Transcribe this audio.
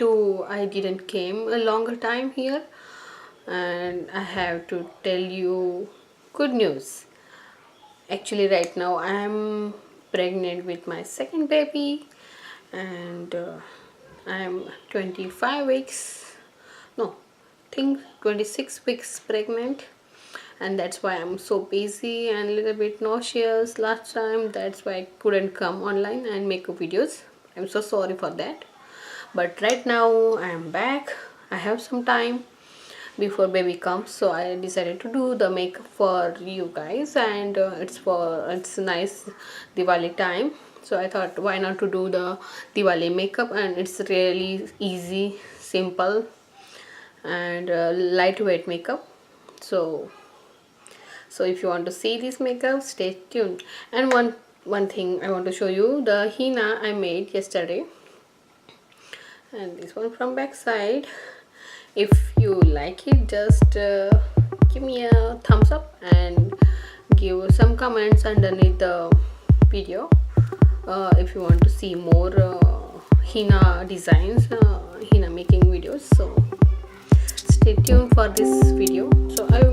I didn't came a longer time here, and I have to tell you good news. Actually, right now I am pregnant with my second baby, and I am 25 weeks. No, think 26 weeks pregnant, and that's why I'm so busy and a little bit nauseous last time. That's why I couldn't come online and make videos. I'm so sorry for that. But right now I am back. I have some time before baby comes, so I decided to do the makeup for you guys, and it's nice Diwali time, so I thought why not to do the Diwali makeup, and it's really easy, simple, and lightweight makeup. So if you want to see this makeup, stay tuned. And one thing I want to show you, the henna I made yesterday, and this one from back side. If you like it, just give me a thumbs up and give some comments underneath the video. If you want to see more henna designs, henna making videos, so stay tuned for this video. So I